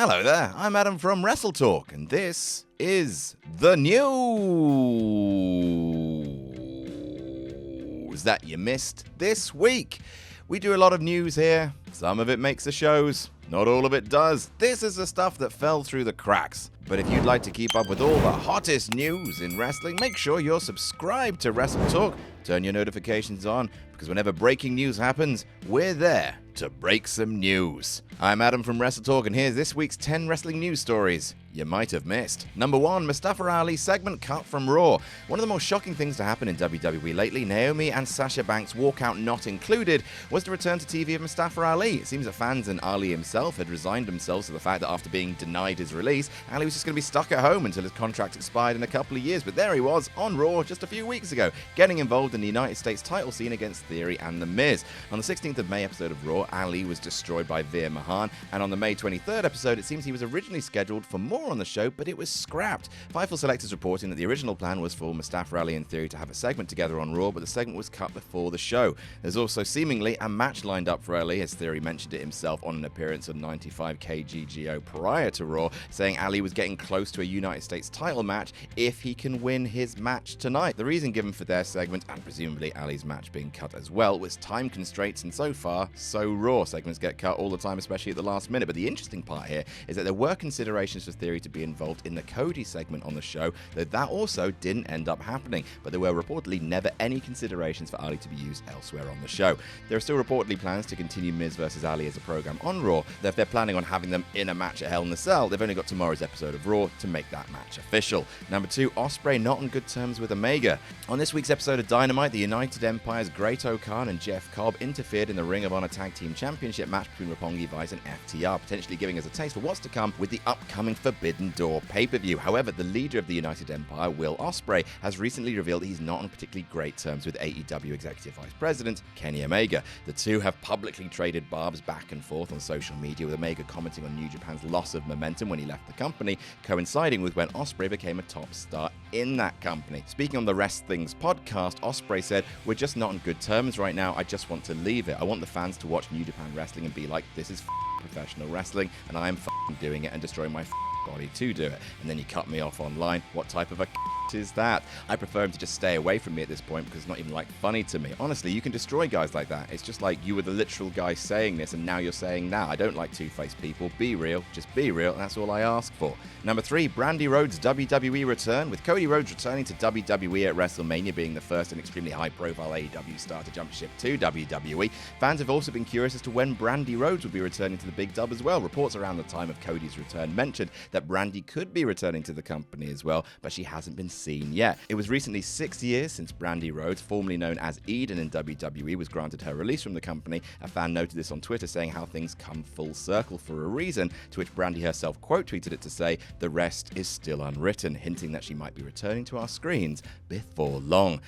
Hello there, I'm Adam from WrestleTalk, and this is the news that you missed this week. We do a lot of news here. Some of it makes the shows, not all of it does. This is the stuff that fell through the cracks. But if you'd like to keep up with all the hottest news in wrestling, make sure you're subscribed to WrestleTalk. Turn your notifications on, because whenever breaking news happens, we're there to break some news. I'm Adam from WrestleTalk, and here's this week's 10 wrestling news stories you might have missed. Number 1, Mustafa Ali segment cut from Raw. One of the most shocking things to happen in WWE lately, Naomi and Sasha Banks' walkout not included, was the return to TV of Mustafa Ali. It seems that fans and Ali himself had resigned themselves to the fact that after being denied his release, Ali was just going to be stuck at home until his contract expired in a couple of years. But there he was on Raw just a few weeks ago, getting involved in the United States title scene against Theory and The Miz. On the 16th of May episode of Raw, Ali was destroyed by Veer Mahan, and on the May 23rd episode, it seems he was originally scheduled for more on the show, but it was scrapped. Fightful Select is reporting that the original plan was for Mustafa Ali and Theory to have a segment together on Raw, but the segment was cut before the show. There's also seemingly a match lined up for Ali, as Theory mentioned it himself on an appearance of 95K GGO prior to Raw, saying Ali was getting close to a United States title match if he can win his match tonight. The reason given for their segment, and presumably Ali's match being cut as well, was time constraints, and so far, so Raw. Segments get cut all the time, especially at the last minute. But the interesting part here is that there were considerations for Theory to be involved in the Cody segment on the show, though that also didn't end up happening. But there were reportedly never any considerations for Ali to be used elsewhere on the show. There are still reportedly plans to continue Miz vs. Ali as a program on Raw, though if they're planning on having them in a match at Hell in a Cell, they've only got tomorrow's episode of Raw to make that match official. Number 2, Ospreay not on good terms with Omega. On this week's episode of Dynamite, the United Empire's Great O'Khan and Jeff Cobb interfered in the Ring of Honor Tag Team Championship match between Roppongi Vice and FTR, potentially giving us a taste for what's to come with the upcoming Forbidden Door pay-per-view. However, the leader of the United Empire, Will Ospreay, has recently revealed that he's not on particularly great terms with AEW Executive Vice President Kenny Omega. The two have publicly traded barbs back and forth on social media, with Omega commenting on New Japan's loss of momentum when he left the company, coinciding with when Ospreay became a top star in that company. Speaking on the Rest Things podcast, Ospreay said, "We're just not on good terms right now. I just want to leave it. I want the fans to watch New Japan Wrestling and be like, this is professional wrestling, and I am doing it and destroying my body to do it. And then you cut me off online. What type of a is that? I prefer him to just stay away from me at this point, because it's not even like funny to me. Honestly, you can destroy guys like that. It's just like you were the literal guy saying this, and now you're saying that. I don't like two-faced people. Be real. Just be real, and that's all I ask for." Number 3, Brandi Rhodes WWE return. With Cody Rhodes returning to WWE at WrestleMania being the first and extremely high-profile AEW star to jump ship to WWE, fans have also been curious as to when Brandi Rhodes would be returning to the Big Dub as well. Reports around the time of Cody's return mentioned that Brandi could be returning to the company as well, but she hasn't been seen yet. It was recently 6 years since Brandi Rhodes, formerly known as Eden in WWE, was granted her release from the company. A fan noted this on Twitter, saying how things come full circle for a reason, to which Brandi herself quote tweeted it to say, "The rest is still unwritten," hinting that she might be returning to our screens before long.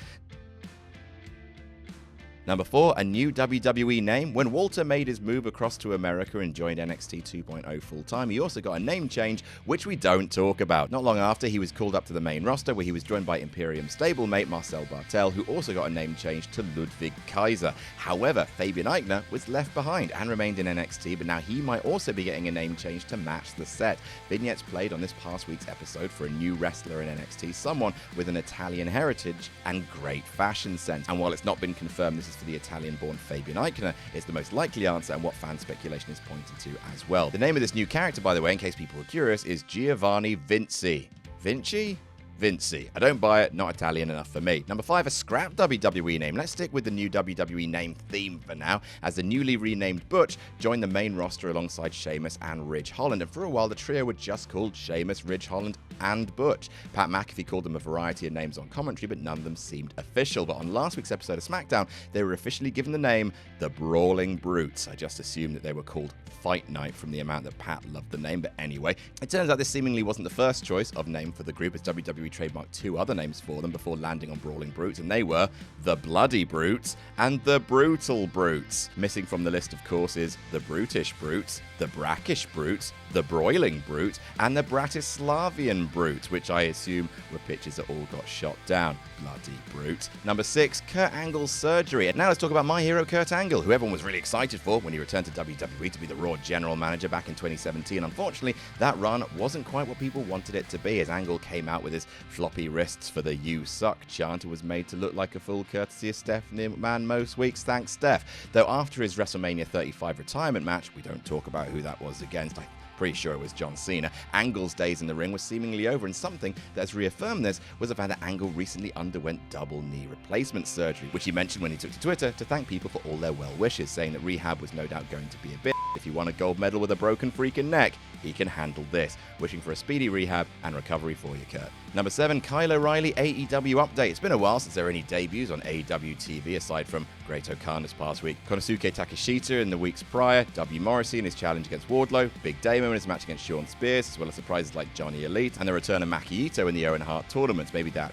Number 4, a new WWE name. When Walter made his move across to America and joined NXT 2.0 full-time, he also got a name change, which we don't talk about. Not long after, he was called up to the main roster, where he was joined by Imperium stablemate Marcel Bartel, who also got a name change to Ludwig Kaiser. However, Fabian Aichner was left behind and remained in NXT, but now he might also be getting a name change to match the set. Vignettes played on this past week's episode for a new wrestler in NXT, someone with an Italian heritage and great fashion sense. And while it's not been confirmed this is for the Italian-born Fabian Aichner, is the most likely answer and what fan speculation is pointing to as well. The name of this new character, by the way, in case people were curious, is Giovanni Vinci. Vinci? Vinci. I don't buy it, not Italian enough for me. Number 5, a scrap WWE name. Let's stick with the new WWE name theme for now, as the newly renamed Butch joined the main roster alongside Sheamus and Ridge Holland, and for a while the trio were just called Sheamus, Ridge Holland, and Butch. Pat McAfee called them a variety of names on commentary, but none of them seemed official. But on last week's episode of SmackDown, they were officially given the name the Brawling Brutes. I just assumed that they were called Fight Night from the amount that Pat loved the name, but anyway, it turns out this seemingly wasn't the first choice of name for the group, as WWE trademarked 2 other names for them before landing on Brawling Brutes, and they were the Bloody Brutes and the Brutal Brutes. Missing from the list, of course, is the Brutish Brutes the Brackish Brute, the Broiling Brute, and the Bratislavian Brute, which I assume were pitches that all got shot down. Bloody brute. Number 6, Kurt Angle's surgery. And now let's talk about my hero, Kurt Angle, who everyone was really excited for when he returned to WWE to be the Raw General Manager back in 2017. Unfortunately, that run wasn't quite what people wanted it to be, as Angle came out with his floppy wrists for the "You Suck" chant and was made to look like a fool courtesy of Stephanie McMahon most weeks. Thanks, Steph. Though after his WrestleMania 35 retirement match, we don't talk about who that was against. Pretty sure it was John Cena. Angle's days in the ring were seemingly over, and something that has reaffirmed this was the fact that Angle recently underwent double knee replacement surgery, which he mentioned when he took to Twitter to thank people for all their well wishes, saying that rehab was no doubt going to be a bit. If you won a gold medal with a broken freaking neck, he can handle this. Wishing for a speedy rehab and recovery for you, Kurt. Number 7, Kyle O'Reilly AEW update. It's been a while since there were any debuts on AEW TV aside from Great O'Khan this past week, Konosuke Takeshita in the weeks prior, W. Morrissey in his challenge against Wardlow, Big Damo in his match against Sean Spears, as well as surprises like Johnny Elite, and the return of Maki Ito in the Owen Hart tournaments. Maybe there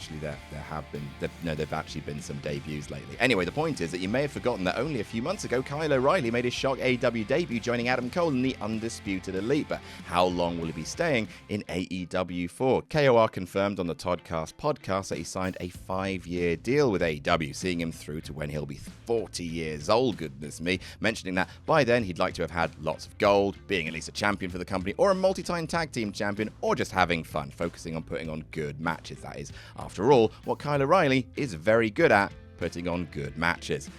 have actually been some debuts lately. Anyway, the point is that you may have forgotten that only a few months ago, Kyle O'Reilly made his shock AEW debut, joining Adam Cole in the Undisputed Elite. But how long will he be staying in AEW for? KOR confirmed on the Toddcast podcast that he signed a 5-year deal with AEW, seeing him through to when he'll be 40 years old, goodness me, mentioning that by then he'd like to have had lots of gold, being at least a champion for the company, or a multi-time tag team champion, or just having fun, focusing on putting on good matches. That is, after all, what Kyle O'Reilly is very good at, putting on good matches.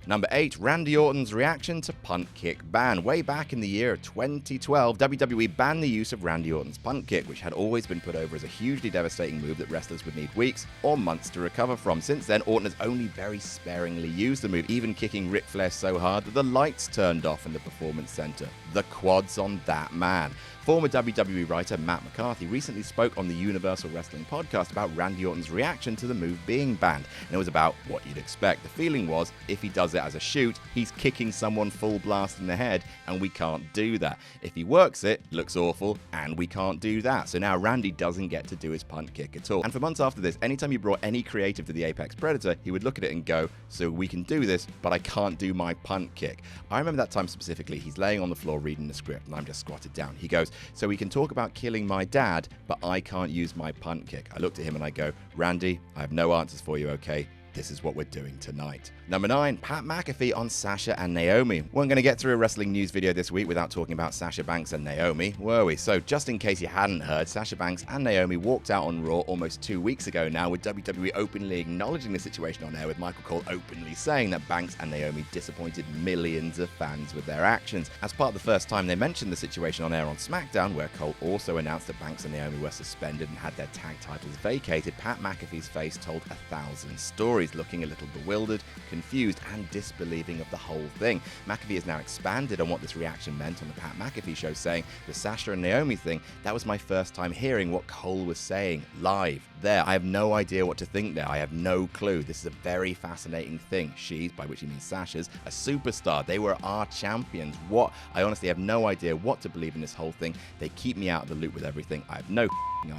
Number 8, Randy Orton's reaction to punt kick ban. Way back in the year of 2012, WWE banned the use of Randy Orton's punt kick, which had always been put over as a hugely devastating move that wrestlers would need weeks or months to recover from. Since then, Orton has only very sparingly used the move, even kicking Ric Flair so hard that the lights turned off in the Performance Center. The quads on that man. Former WWE writer Matt McAfee recently spoke on the Universal Wrestling podcast about Randy Orton's reaction to the move being banned, and it was about what you'd expect. The feeling was, if he does it as a shoot, he's kicking someone full blast in the head, and we can't do that. If he works it, looks awful, and we can't do that. So now Randy doesn't get to do his punt kick at all. And for months after this, anytime you brought any creative to the Apex Predator, he would look at it and go, so we can do this, but I can't do my punt kick. I remember that time specifically, he's laying on the floor reading the script, and I'm just squatted down. He goes, so we can talk about killing my dad, but I can't use my punt kick. I looked at him and I go, Randy, I have no answers for you, okay? This is what we're doing tonight. Number 9, Pat McAfee on Sasha and Naomi. We weren't going to get through a wrestling news video this week without talking about Sasha Banks and Naomi, were we? So just in case you hadn't heard, Sasha Banks and Naomi walked out on Raw almost 2 weeks ago now, with WWE openly acknowledging the situation on air, with Michael Cole openly saying that Banks and Naomi disappointed millions of fans with their actions. As part of the first time they mentioned the situation on air on SmackDown, where Cole also announced that Banks and Naomi were suspended and had their tag titles vacated, Pat McAfee's face told 1,000 stories, looking a little bewildered, confused, and disbelieving of the whole thing. McAfee has now expanded on what this reaction meant on the Pat McAfee show, saying, the Sasha and Naomi thing, that was my first time hearing what Cole was saying live there. I have no idea what to think there. I have no clue. This is a very fascinating thing. She's, by which he means Sasha's, a superstar. They were our champions. What? I honestly have no idea what to believe in this whole thing. They keep me out of the loop with everything. I have no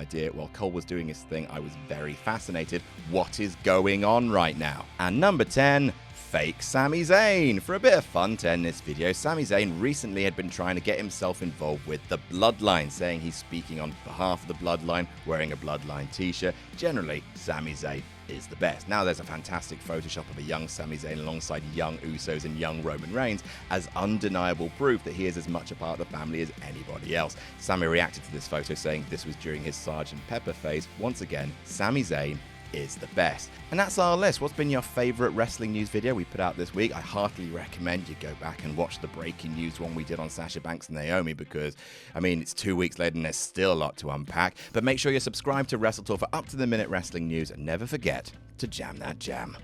idea. While Cole was doing his thing, I was very fascinated. What is going on right now? And number 10, fake Sami Zayn. For a bit of fun to end this video, Sami Zayn recently had been trying to get himself involved with the Bloodline, saying he's speaking on behalf of the Bloodline, wearing a Bloodline t-shirt. Generally, Sami Zayn is the best. Now there's a fantastic Photoshop of a young Sami Zayn alongside young Usos and young Roman Reigns as undeniable proof that he is as much a part of the family as anybody else. Sami reacted to this photo saying this was during his Sgt. Pepper phase. Once again, Sami Zayn is the best. And that's our list. What's been your favorite wrestling news video we put out this week? I heartily recommend you go back and watch the breaking news one we did on Sasha Banks and Naomi, because, I mean, it's 2 weeks later and there's still a lot to unpack. But make sure you're subscribed to WrestleTalk for up-to-the-minute wrestling news, and never forget to jam that jam.